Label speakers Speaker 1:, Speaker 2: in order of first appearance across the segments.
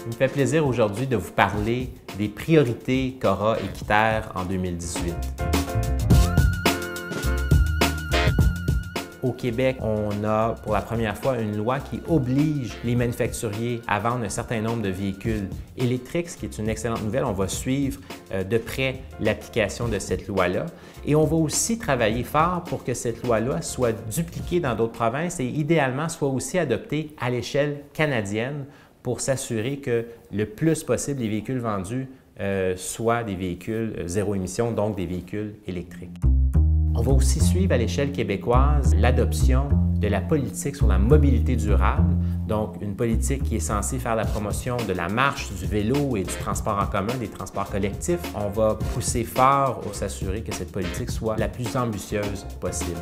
Speaker 1: Il me fait plaisir aujourd'hui de vous parler des priorités qu'aura Équiterre en 2018. Au Québec, on a pour la première fois une loi qui oblige les manufacturiers à vendre un certain nombre de véhicules électriques, ce qui est une excellente nouvelle. On va suivre de près l'application de cette loi-là. Et on va aussi travailler fort pour que cette loi-là soit dupliquée dans d'autres provinces et idéalement soit aussi adoptée à l'échelle canadienne pour s'assurer que le plus possible les véhicules vendus soient des véhicules zéro émission, donc des véhicules électriques. On va aussi suivre à l'échelle québécoise l'adoption de la politique sur la mobilité durable, donc une politique qui est censée faire la promotion de la marche, du vélo et du transport en commun, des transports collectifs. On va pousser fort pour s'assurer que cette politique soit la plus ambitieuse possible.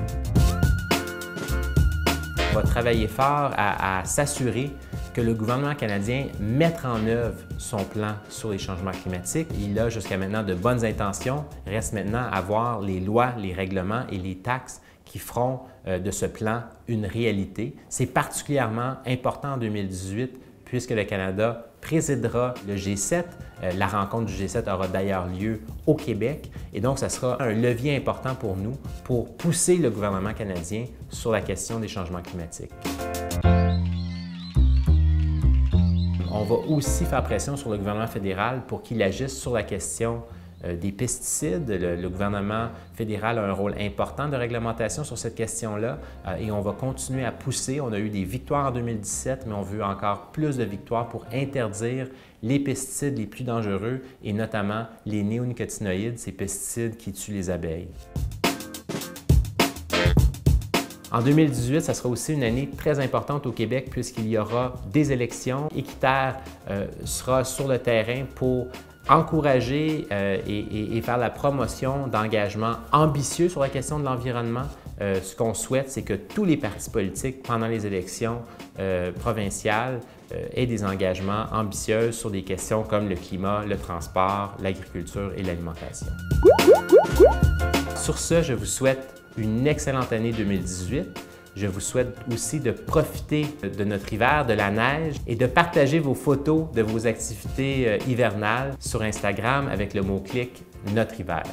Speaker 1: On va travailler fort à s'assurer que le gouvernement canadien mette en œuvre son plan sur les changements climatiques. Il a jusqu'à maintenant de bonnes intentions. Reste maintenant à voir les lois, les règlements et les taxes qui feront de ce plan une réalité. C'est particulièrement important en 2018 puisque le Canada présidera le G7. La rencontre du G7 aura d'ailleurs lieu au Québec et donc ça sera un levier important pour nous pour pousser le gouvernement canadien sur la question des changements climatiques. On va aussi faire pression sur le gouvernement fédéral pour qu'il agisse sur la question des pesticides. Le gouvernement fédéral a un rôle important de réglementation sur cette question-là et on va continuer à pousser. On a eu des victoires en 2017, mais on veut encore plus de victoires pour interdire les pesticides les plus dangereux et notamment les néonicotinoïdes, ces pesticides qui tuent les abeilles. En 2018, ça sera aussi une année très importante au Québec puisqu'il y aura des élections. Équiterre sera sur le terrain pour encourager et faire la promotion d'engagements ambitieux sur la question de l'environnement. Ce qu'on souhaite, c'est que tous les partis politiques, pendant les élections provinciales, aient des engagements ambitieux sur des questions comme le climat, le transport, l'agriculture et l'alimentation. Sur ce, je vous souhaite une excellente année 2018. Je vous souhaite aussi de profiter de notre hiver, de la neige et de partager vos photos de vos activités hivernales sur Instagram avec le mot-clic Notre Hiver.